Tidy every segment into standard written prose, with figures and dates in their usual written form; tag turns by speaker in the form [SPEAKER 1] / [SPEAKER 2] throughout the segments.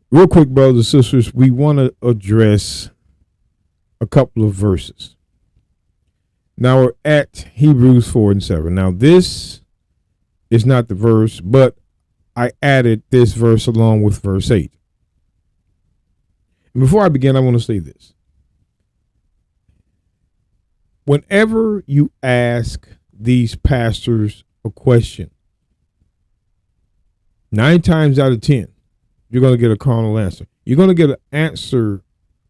[SPEAKER 1] Real quick, brothers and sisters, we want to address a couple of verses. Now we're at Hebrews 4 and 7. Now this is not the verse, but I added this verse along with verse 8. And before I begin, I want to say this. Whenever you ask these pastors a question, 9 times out of 10, you're going to get a carnal answer. You're going to get an answer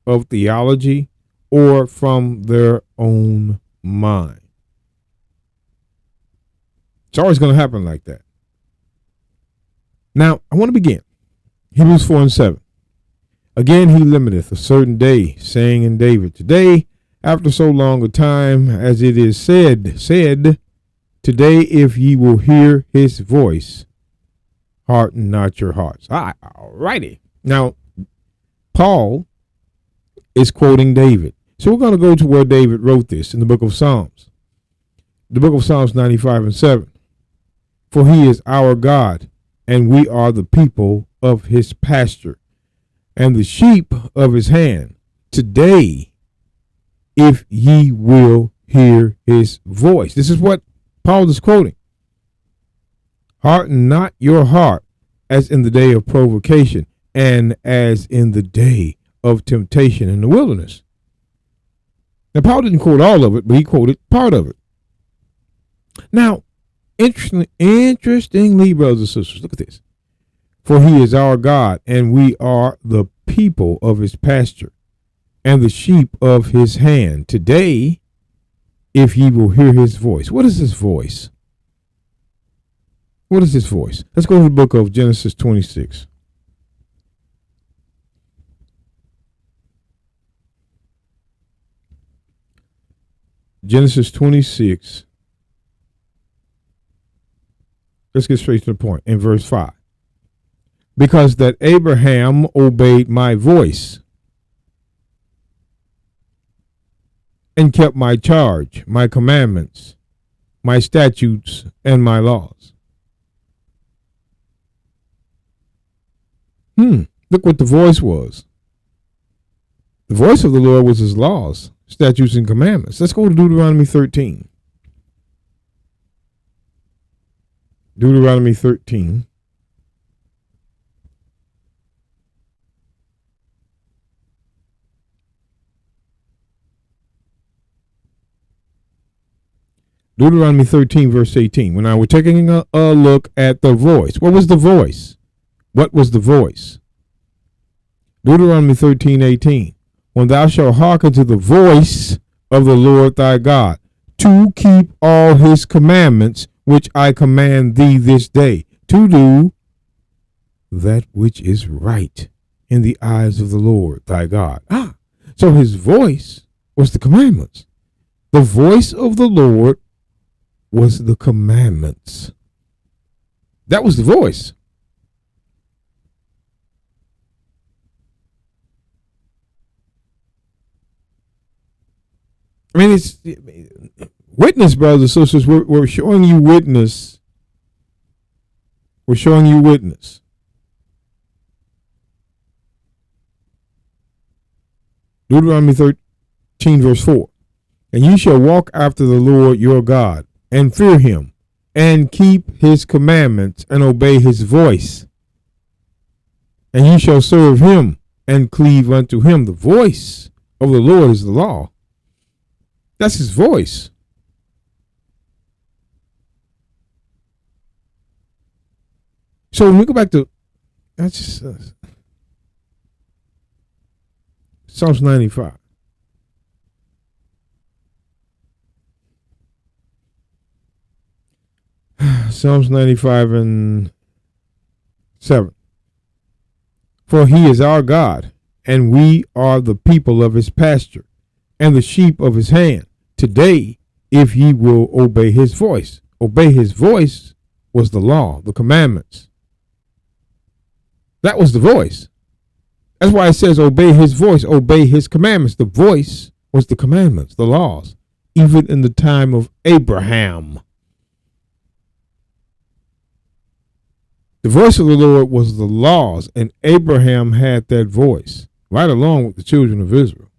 [SPEAKER 1] of theology or from their own mind. It's always going to happen like that. Now, I want to begin. Hebrews 4 and 7. Again, he limiteth a certain day, saying in David, today, after so long a time, as it is said, today, if ye will hear his voice, harden not your hearts. All righty. Now, Paul is quoting David. So we're going to go to where David wrote this in the book of Psalms. The book of Psalms 95 and 7. For he is our God, and we are the people of his pasture, and the sheep of his hand. Today, if ye will hear his voice. This is what Paul is quoting. Harden not your heart as in the day of provocation and as in the day of temptation in the wilderness. Now, Paul didn't quote all of it, but he quoted part of it. Now, interestingly, brothers and sisters, look at this. For he is our God, and we are the people of his pasture, and the sheep of his hand. Today, if ye will hear his voice. What is his voice? What is his voice? Let's go to the book of Genesis 26. Genesis 26. Let's get straight to the point in verse 5. Because that Abraham obeyed my voice and kept my charge, my commandments, my statutes, and my laws. Look what the voice was. The voice of the Lord was his laws, statutes, and commandments. Let's go to Deuteronomy 13. Deuteronomy 13. Deuteronomy 13, verse 18. When I was taking a look at the voice. What was the voice? What was the voice? Deuteronomy 13, 18. When thou shalt hearken to the voice of the Lord thy God, to keep all his commandments, which I command thee this day, to do that which is right in the eyes of the Lord thy God. So his voice was the commandments. The voice of the Lord was the commandments. That was the voice. I mean, it's witness, brothers and sisters. We're showing you witness. We're showing you witness. Deuteronomy 13, verse 4. And you shall walk after the Lord your God, and fear him, and keep his commandments, and obey his voice. And you shall serve him, and cleave unto him. The voice of the Lord is the law. That's his voice. So when we go back to Psalms 95. Psalms 95 and 7. For he is our God, and we are the people of his pasture, and the sheep of his hand. Today, if ye will obey his voice. Obey his voice was the law, the commandments. That was the voice. That's why it says obey his voice, obey his commandments. The voice was the commandments, the laws, even in the time of Abraham. The voice of the Lord was the laws, and Abraham had that voice right along with the children of Israel.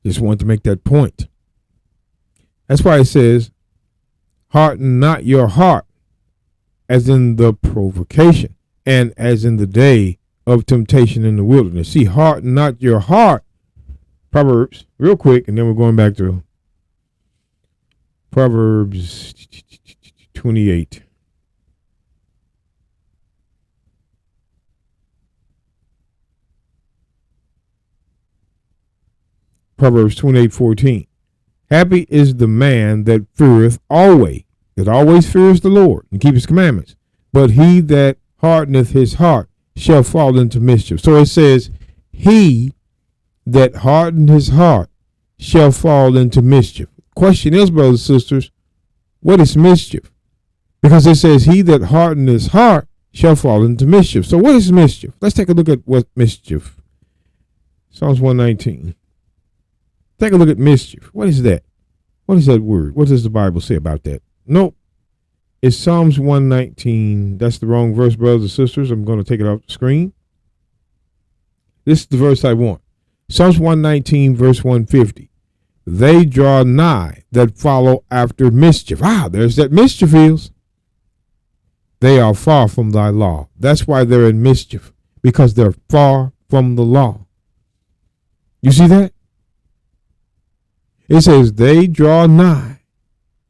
[SPEAKER 1] Just wanted to make that point. That's why it says, harden not your heart, as in the provocation, and as in the day of temptation in the wilderness. See, harden not your heart. Proverbs, real quick, and then we're going back to Proverbs 28. Proverbs 28:14. Happy is the man that feareth always, that always fears the Lord and keep his commandments. But he that hardeneth his heart shall fall into mischief. So it says, he that hardened his heart shall fall into mischief. Question is, brothers and sisters, what is mischief? Because it says, he that hardened his heart shall fall into mischief. So what is mischief? Let's take a look at what mischief. Psalms 119. Take a look at mischief. What is that? What is that word? What does the Bible say about that? Nope. It's Psalms 119. That's the wrong verse, brothers and sisters. I'm going to take it off the screen. This is the verse I want. Psalms 119, verse 150. They draw nigh that follow after mischief. There's that mischief is. They are far from thy law. That's why they're in mischief, because they're far from the law. You see that? It says, they draw nigh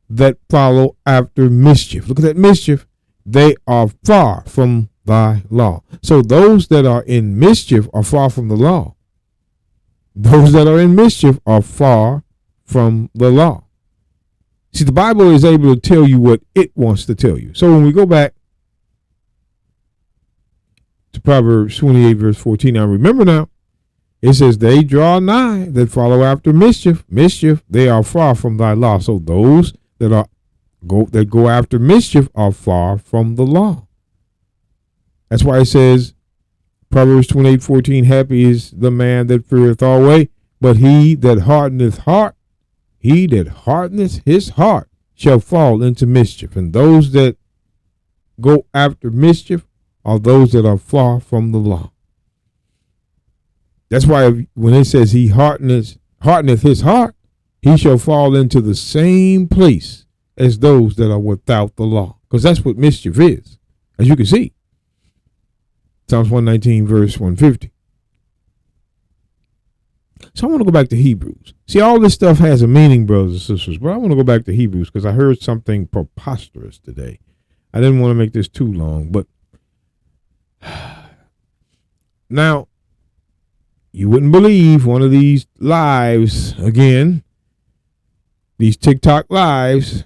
[SPEAKER 1] that follow after mischief. Look at that mischief. They are far from thy law. So those that are in mischief are far from the law. Those that are in mischief are far from the law. See, the Bible is able to tell you what it wants to tell you. So when we go back to Proverbs 28, verse 14, now remember now, it says, they draw nigh that follow after mischief. Mischief, they are far from thy law. So those that go after mischief are far from the law. That's why it says, Proverbs 28:14, happy is the man that feareth always, but he that hardeneth his heart shall fall into mischief. And those that go after mischief are those that are far from the law. That's why when it says he hardeneth his heart, he shall fall into the same place as those that are without the law. Because that's what mischief is, as you can see. Psalms 119, verse 150. So I want to go back to Hebrews. See, all this stuff has a meaning, brothers and sisters, but I want to go back to Hebrews because I heard something preposterous today. I didn't want to make this too long, but now, you wouldn't believe one of these lives, again, these TikTok lives,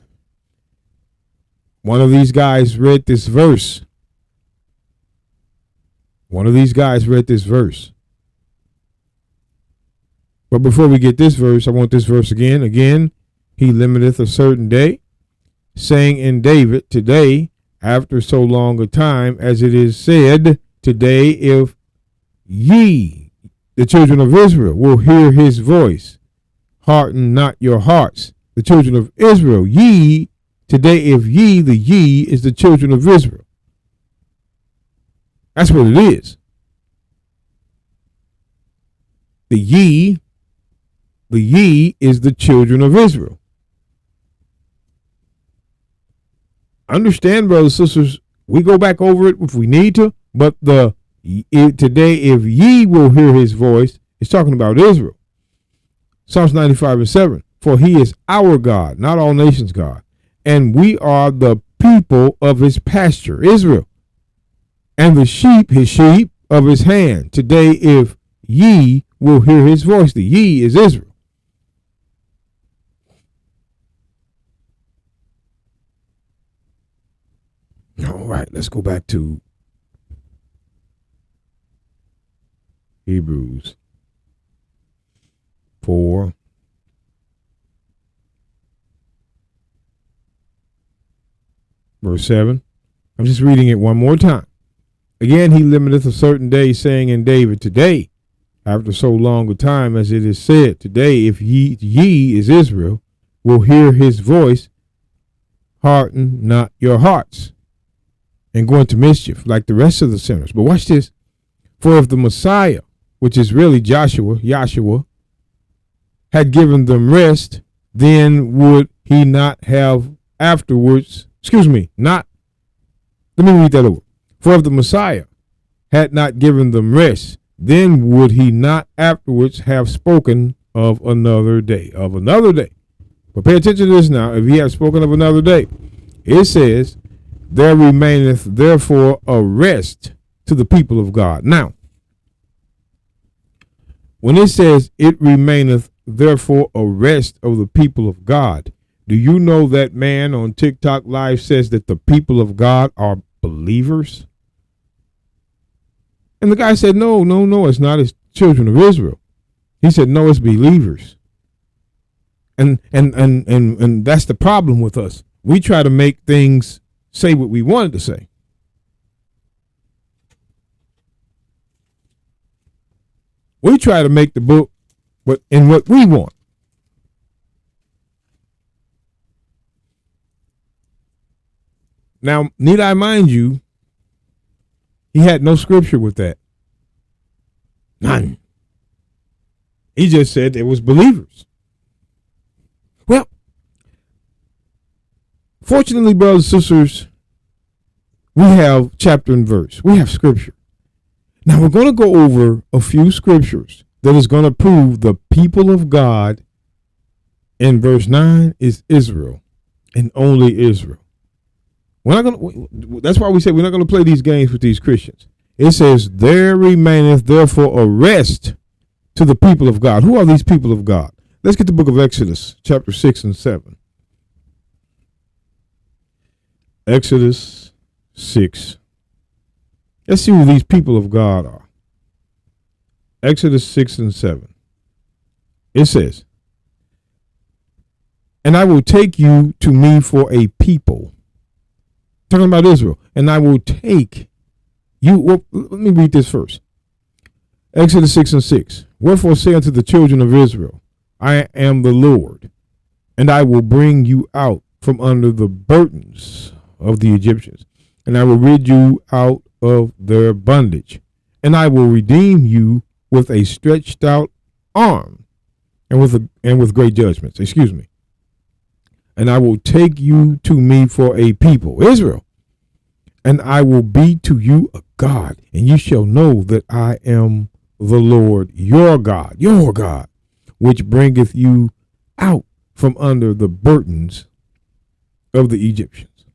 [SPEAKER 1] one of these guys read this verse. But before we get this verse, I want this verse again. Again, he limiteth a certain day, saying in David, today, after so long a time, as it is said, today, if ye, the children of Israel, will hear his voice, harden not your hearts. The children of Israel, ye, today, if ye, the ye is the children of Israel. That's what it is. The ye is the children of Israel. Understand, brothers and sisters, we go back over it if we need to, but today, if ye will hear his voice, it's talking about Israel. Psalms 95:7. For he is our God, not all nations' God, and we are the people of his pasture, Israel, and the sheep, his sheep of his hand. Today, if ye will hear his voice, the ye is Israel. All right, let's go back to Hebrews 4. Verse 7. I'm just reading it one more time. Again, he limiteth a certain day, saying in David, today, after so long a time, as it is said, today, if ye is Israel, will hear his voice, harden not your hearts, and go into mischief like the rest of the sinners. But watch this. For if the Messiah, which is really Yahshua, had given them rest, then would he not have afterwards, let me read that over. For if the Messiah had not given them rest, then would he not afterwards have spoken of another day, But pay attention to this now. If he had spoken of another day, it says, there remaineth therefore a rest to the people of God. Now, when it says it remaineth therefore a rest of the people of God, do you know that man on TikTok Live says that the people of God are believers? And the guy said, no, it's not. It's children of Israel. He said, no, it's believers. And that's the problem with us. We try to make things say what we wanted to say. We try to make the book what we want. Now, need I mind you, he had no scripture with that. None. He just said it was believers. Well, fortunately, brothers and sisters, we have chapter and verse. We have scripture. Now we're going to go over a few scriptures that is going to prove the people of God in verse 9 is Israel and only Israel. We're not going to, that's why we say we're not going to play these games with these Christians. It says, there remaineth therefore a rest to the people of God. Who are these people of God? Let's get the book of Exodus, chapter 6 and 7. Exodus 6. Let's see who these people of God are. Exodus 6 and 7. It says, and I will take you to me for a people. Talking about Israel. And I will take you. Well, let me read this first. Exodus 6 and 6. Wherefore say unto the children of Israel, I am the Lord, and I will bring you out from under the burdens of the Egyptians, and I will rid you out of their bondage, and I will redeem you with a stretched out arm, and with great judgments. And I will take you to me for a people, Israel, and I will be to you a God, and you shall know that I am the Lord your God, which bringeth you out from under the burdens of the Egyptians.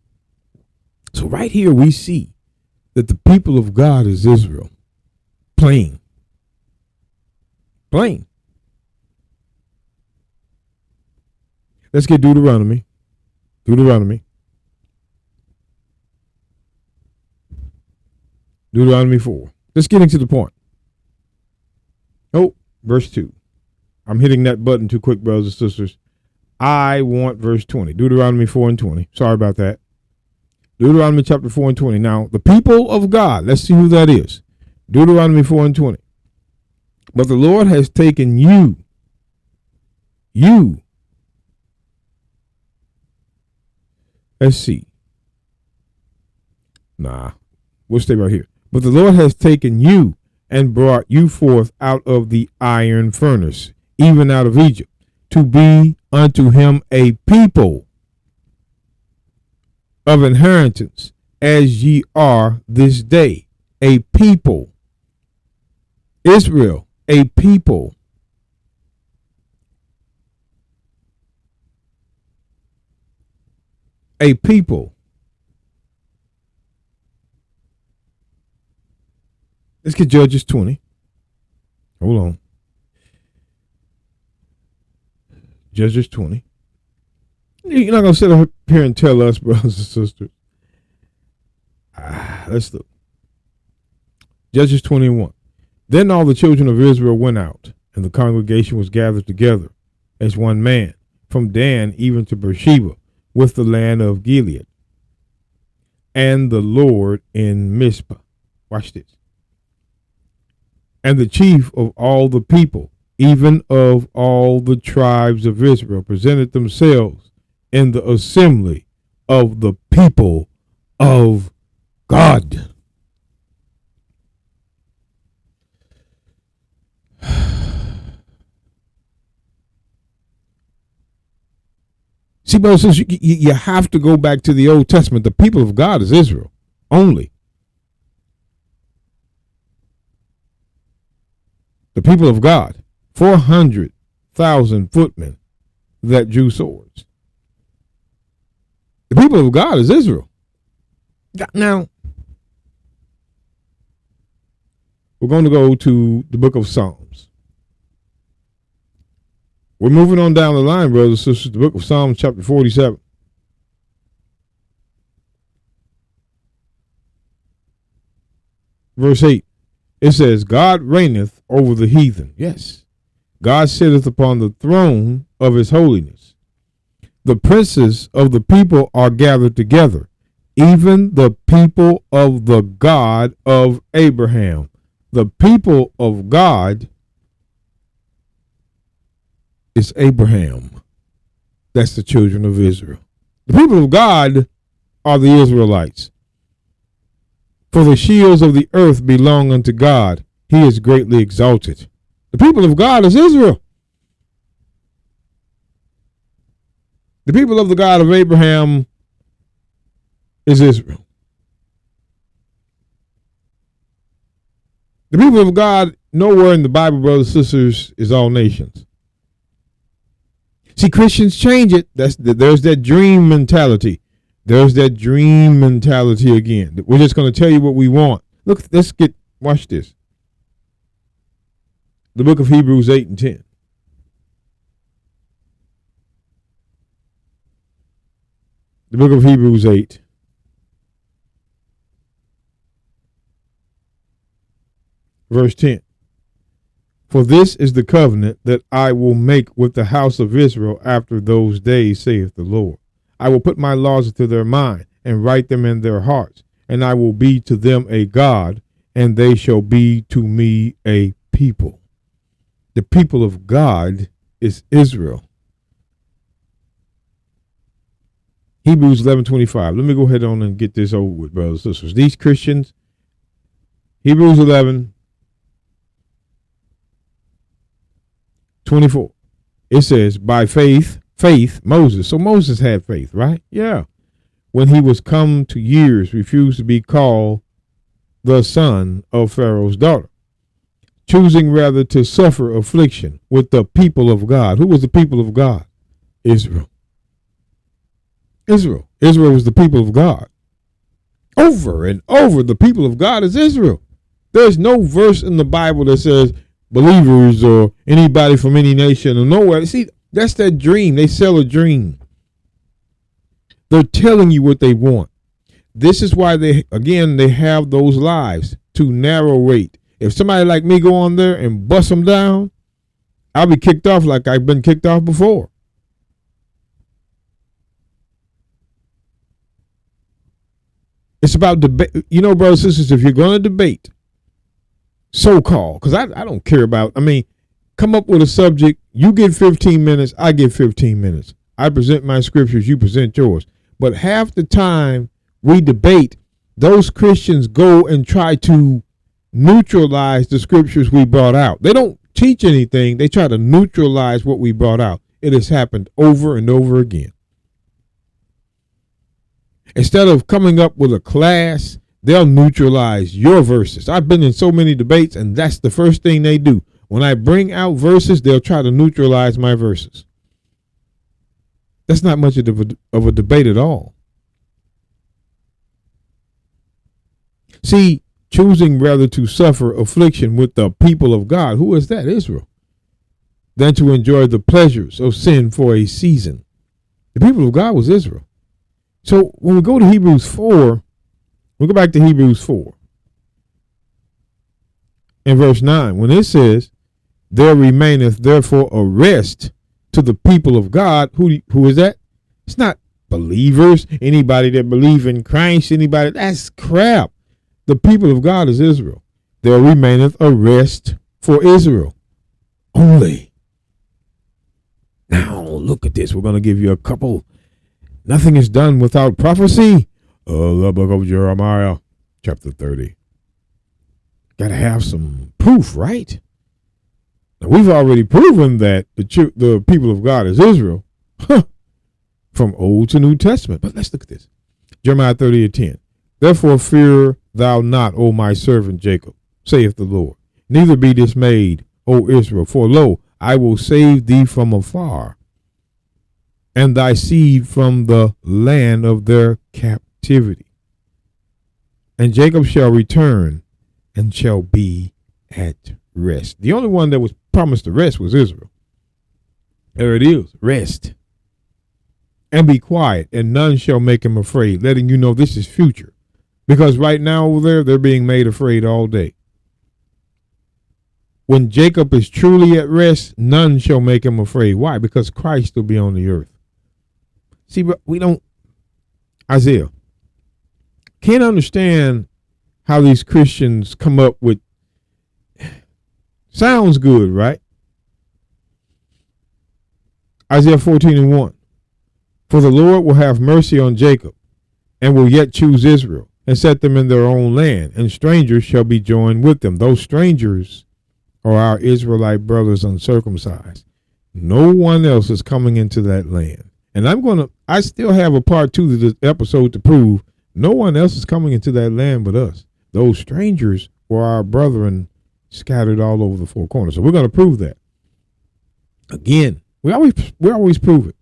[SPEAKER 1] So right here we see that the people of God is Israel. Plain. Let's get Deuteronomy. Deuteronomy 4. Just getting to the point. Oh, verse 2. I'm hitting that button too quick, brothers and sisters. I want verse 20. Deuteronomy 4 and 20. Sorry about that. Deuteronomy chapter 4 and 20. Now, the people of God, let's see who that is. Deuteronomy 4 and 20. But the Lord has taken you. Let's see. We'll stay right here. But the Lord has taken you and brought you forth out of the iron furnace, even out of Egypt, to be unto him a people of inheritance, as ye are this day. A people. Israel, a people. A people. Let's get Judges 20. Hold on. Judges 20. You're not going to sit up here and tell us, brothers and sisters. Let's look. Judges 21. Then all the children of Israel went out, and the congregation was gathered together as one man, from Dan even to Beersheba, with the land of Gilead, and the Lord in Mizpah. Watch this. and the chief of all the people, even of all the tribes of Israel, presented themselves in the assembly of the people of God. See, brothers, you have to go back to the Old Testament. The people of God is Israel only. The people of God, 400,000 footmen that drew swords. The people of God is Israel. Now, we're going to go to the book of Psalms. We're moving on down the line, brothers and sisters. The book of Psalms, chapter 47. Verse 8. It says, God reigneth over the heathen. Yes. God sitteth upon the throne of his holiness. The princes of the people are gathered together, even the people of the God of Abraham. The people of God is Abraham. That's the children of Israel. The people of God are the Israelites. For the shields of the earth belong unto God. He is greatly exalted. The people of God is Israel. The people of the God of Abraham is Israel. The people of God, nowhere in the Bible, brothers and sisters, is all nations. See, Christians change it. There's that dream mentality. There's that dream mentality again. We're just going to tell you what we want. Look, watch this. The book of Hebrews 8 and 10. The book of Hebrews 8. Verse 10. For this is the covenant that I will make with the house of Israel after those days, saith the Lord. I will put my laws into their mind and write them in their hearts, and I will be to them a God, and they shall be to me a people. The people of God is Israel. Hebrews 11:25. Let me go ahead on and get this over with, brothers and sisters. These Christians, Hebrews 11:24. It says, by faith, Moses. So Moses had faith, right? Yeah. When he was come to years, refused to be called the son of Pharaoh's daughter, choosing rather to suffer affliction with the people of God. Who was the people of God? Israel. Israel was the people of God. Over and over, the people of God is Israel. There's no verse in the Bible that says believers or anybody from any nation or nowhere. See, that's that dream. They sell a dream. They're telling you what they want. This is why they have those lives to narrate. If somebody like me go on there and bust them down, I'll be kicked off like I've been kicked off before. It's about debate. You know, brothers and sisters, if you're going to debate, so-called, because I don't care about, come up with a subject. You get 15 minutes, I get 15 minutes. I present my scriptures, you present yours. But half the time we debate, those Christians go and try to neutralize the scriptures we brought out. They don't teach anything. They try to neutralize what we brought out. It has happened over and over again. Instead of coming up with a class, they'll neutralize your verses. I've been in so many debates, and that's the first thing they do. When I bring out verses, they'll try to neutralize my verses. That's not much of a debate at all. See, choosing rather to suffer affliction with the people of God, who is that? Israel, than to enjoy the pleasures of sin for a season. The people of God was Israel. So when we go to Hebrews 4, we go back to Hebrews 4 in verse 9, when it says, there remaineth therefore a rest to the people of God. Who is that? It's not believers, anybody that believe in Christ, anybody. That's crap. The people of God is Israel. there remaineth a rest for Israel only. Now, look at this. We're going to give you a couple. Nothing is done without prophecy. The book of Jeremiah, chapter 30. Got to have some proof, right? Now, we've already proven that the people of God is Israel from Old to New Testament. But let's look at this. Jeremiah 30:10. Therefore fear thou not, O my servant Jacob, saith the Lord. Neither be dismayed, O Israel, for lo, I will save thee from afar, and thy seed from the land of their captivity. And Jacob shall return and shall be at rest. The only one that was promised to rest was Israel. There it is, rest. And be quiet, and none shall make him afraid, letting you know this is future. Because right now over there, they're being made afraid all day. When Jacob is truly at rest, none shall make him afraid. Why? Because Christ will be on the earth. See, but we don't, Isaiah, can't understand how these Christians come up with, sounds good, right? Isaiah 14:1. For the Lord will have mercy on Jacob, and will yet choose Israel, and set them in their own land, and strangers shall be joined with them. Those strangers are our Israelite brothers uncircumcised. No one else is coming into that land. And I still have a part 2 of this episode to prove no one else is coming into that land but us. Those strangers were our brethren scattered all over the four corners. So we're going to prove that. Again, we always prove it.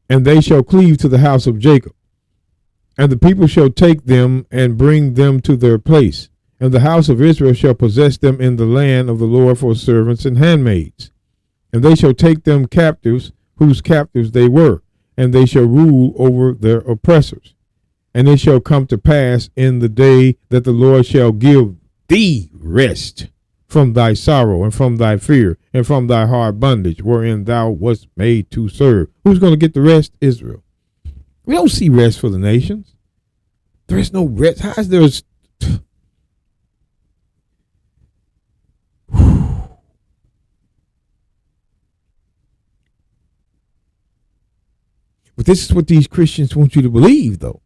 [SPEAKER 1] And they shall cleave to the house of Jacob, and the people shall take them and bring them to their place. And the house of Israel shall possess them in the land of the Lord for servants and handmaids. And they shall take them captives, whose captives they were, and they shall rule over their oppressors. And it shall come to pass in the day that the Lord shall give thee rest from thy sorrow and from thy fear and from thy hard bondage wherein thou wast made to serve. Who's going to get the rest? Israel. We don't see rest for the nations. There is no rest. How is there? But this is what these Christians want you to believe, though.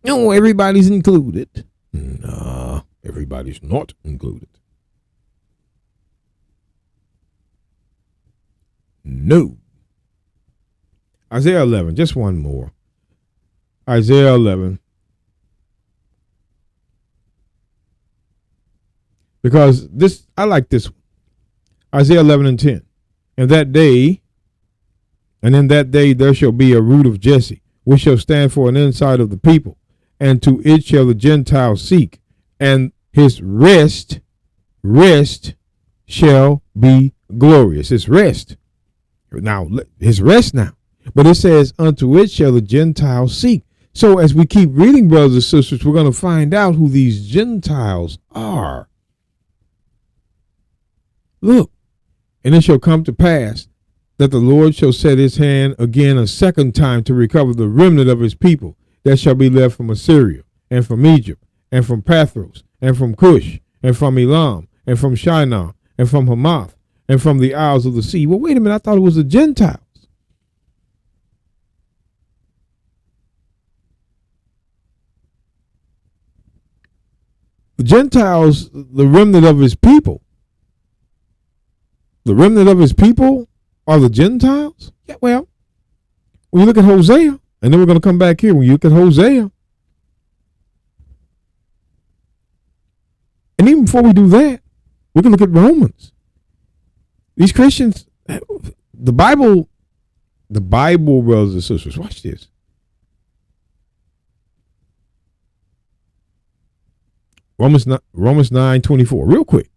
[SPEAKER 1] No, everybody's included. No, everybody's not included. No. Isaiah 11, just one more. Isaiah 11. Because this, I like this one. Isaiah 11:10. In that day there shall be a root of Jesse, which shall stand for an insight of the people, and to it shall the Gentiles seek, and his rest shall be glorious. His rest. Now, his rest now. But it says, unto it shall the Gentiles seek. So as we keep reading, brothers and sisters, we're going to find out who these Gentiles are. Look, and it shall come to pass that the Lord shall set his hand again a second time to recover the remnant of his people that shall be left from Assyria, and from Egypt, and from Pathros, and from Cush, and from Elam, and from Shinar, and from Hamath, and from the isles of the sea. Well, wait a minute, I thought it was the Gentiles. The Gentiles, the remnant of his people. The remnant of his people are the Gentiles? Yeah, well, when you look at Hosea, and then we're going to come back here. When you look at Hosea, and even before we do that, we can look at Romans. These Christians, the Bible, brothers and sisters, watch this. Romans 9:24, real quick.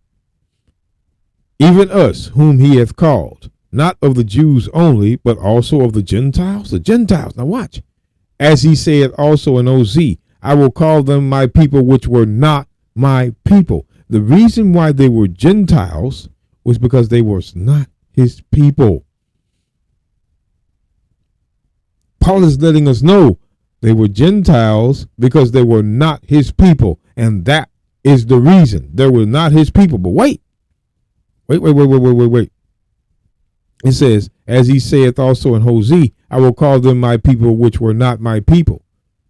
[SPEAKER 1] Even us, whom he hath called, not of the Jews only, but also of the Gentiles. The Gentiles. Now watch. As he said also in OZ, I will call them my people, which were not my people. The reason why they were Gentiles was because they were not his people. Paul is letting us know they were Gentiles because they were not his people. And that is the reason they were not his people. But wait. It says, as he saith also in Hosea, I will call them my people which were not my people,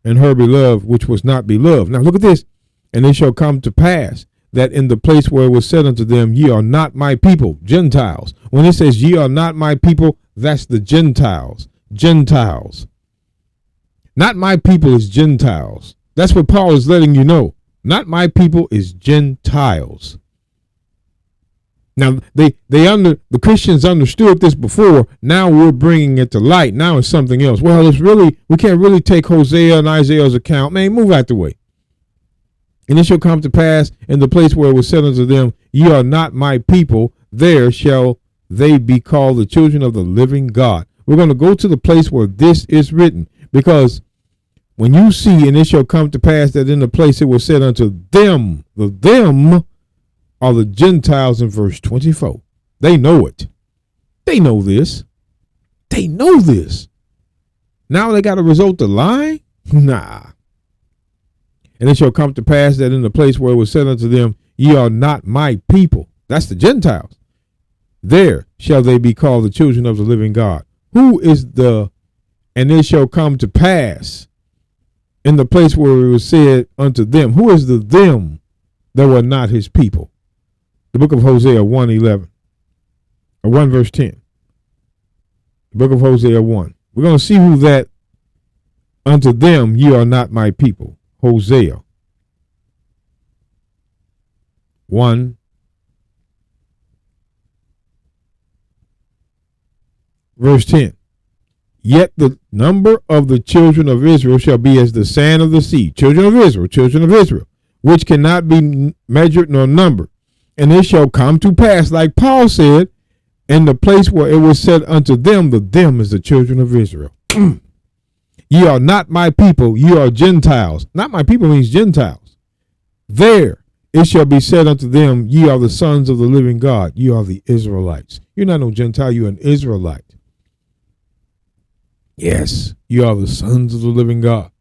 [SPEAKER 1] and her beloved which was not beloved. Now look at this. And it shall come to pass that in the place where it was said unto them, ye are not my people, Gentiles. When it says ye are not my people, that's the Gentiles. Gentiles. Not my people is Gentiles. That's what Paul is letting you know. Not my people is Gentiles. Now the Christians understood this before. Now we're bringing it to light. Now it's something else. Well, we can't really take Hosea and Isaiah's account. Man, move out the way. And it shall come to pass in the place where it was said unto them, ye are not my people, there shall they be called the children of the living God. We're going to go to the place where this is written, because when you see, and it shall come to pass that in the place it was said unto them, the them are the Gentiles in verse 24. They know it. They know this. They know this. Now they got to resort to lying? Nah. And it shall come to pass that in the place where it was said unto them, ye are not my people. That's the Gentiles. There shall they be called the children of the living God. Who is the, and it shall come to pass in the place where it was said unto them. Who is the them that were not his people? The book of Hosea 1:11, or 1 verse 10. The book of Hosea 1. We're going to see who that unto them ye are not my people. Hosea 1 verse 10. Yet the number of the children of Israel shall be as the sand of the sea. Children of Israel, which cannot be measured nor numbered. And it shall come to pass, like Paul said, in the place where it was said unto them, the them is the children of Israel. Ye are not my people, ye are Gentiles. Not my people means Gentiles. There it shall be said unto them, ye are the sons of the living God, ye are the Israelites. You're not no Gentile, you're an Israelite. Yes, you are the sons of the living God.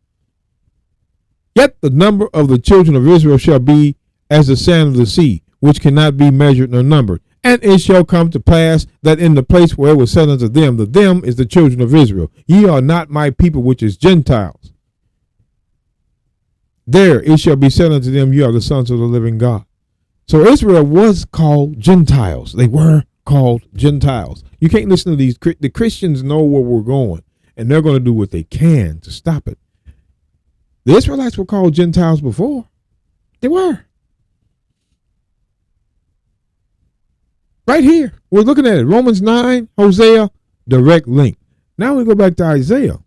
[SPEAKER 1] Yet the number of the children of Israel shall be as the sand of the sea, which cannot be measured nor numbered. And it shall come to pass that in the place where it was said unto them, the them is the children of Israel. Ye are not my people, which is Gentiles. There it shall be said unto them, ye are the sons of the living God. So Israel was called Gentiles. They were called Gentiles. You can't listen to these. The Christians know where we're going, and they're going to do what they can to stop it. The Israelites were called Gentiles before. They were. Right here. We're looking at it. Romans 9, Hosea, direct link. Now we go back to Isaiah.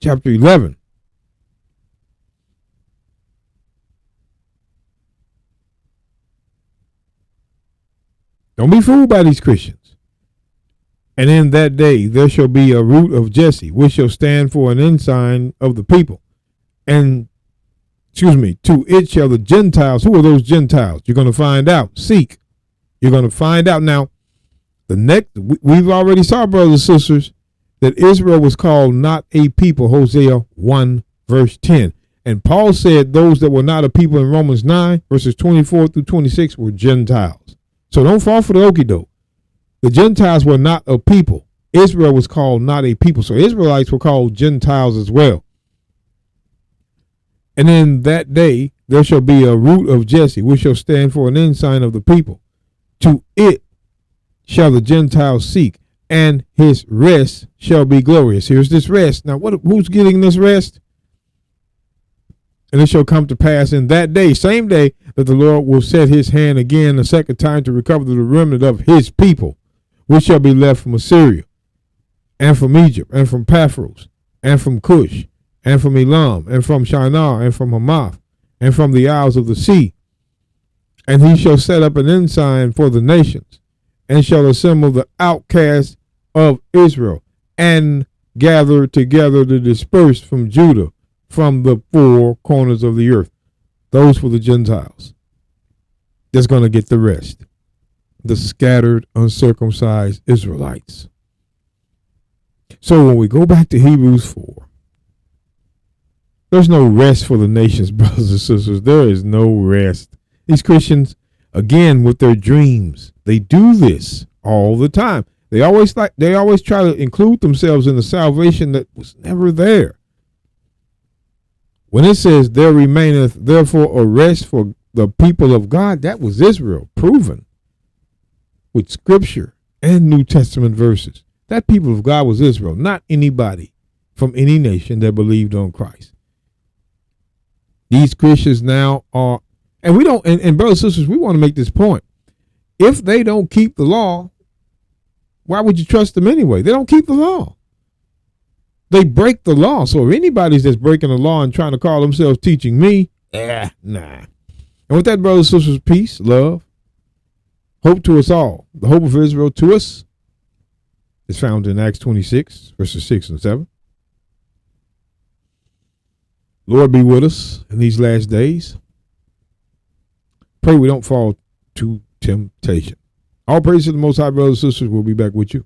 [SPEAKER 1] Chapter 11. Don't be fooled by these Christians. And in that day there shall be a root of Jesse, which shall stand for an ensign of the people. And to it shall the Gentiles. Who are those Gentiles? You're going to find out. Seek. You're going to find out. Now, we've already saw, brothers and sisters, that Israel was called not a people. Hosea 1 verse 10. And Paul said those that were not a people in Romans 9 verses 24 through 26 were Gentiles. So don't fall for the okie doke. The Gentiles were not a people. Israel was called not a people. So Israelites were called Gentiles as well. And in that day there shall be a root of Jesse, which shall stand for an ensign of the people. To it shall the Gentiles seek, and his rest shall be glorious. Here's this rest. Now, who's getting this rest? And it shall come to pass in that day, same day, that the Lord will set his hand again a second time to recover the remnant of his people, which shall be left from Assyria, and from Egypt, and from Paphros, and from Cush, and from Elam, and from Shinar, and from Hamath, and from the isles of the sea. And he shall set up an ensign for the nations, and shall assemble the outcasts of Israel, and gather together the dispersed from Judah, from the four corners of the earth. Those were the Gentiles. That's going to get the rest. The scattered, uncircumcised Israelites. So when we go back to Hebrews 4, There's no rest for the nations, brothers and sisters. There is no rest. These Christians, again, with their dreams, they do this all the time. They always try to include themselves in the salvation that was never there. When it says there remaineth therefore a rest for the people of God, that was Israel, proven with scripture and New Testament verses. That people of God was Israel, not anybody from any nation that believed on Christ. These Christians now are, and we don't, and brothers and sisters, we want to make this point. If they don't keep the law, why would you trust them anyway? They don't keep the law. They break the law. So if anybody's that's breaking the law and trying to call themselves teaching me, nah. And with that, brothers and sisters, peace, love, hope to us all. The hope of Israel to us is found in Acts 26, verses 6 and 7. Lord, be with us in these last days. Pray we don't fall to temptation. All praise to the Most High, brothers and sisters. We'll be back with you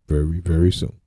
[SPEAKER 1] very, very soon.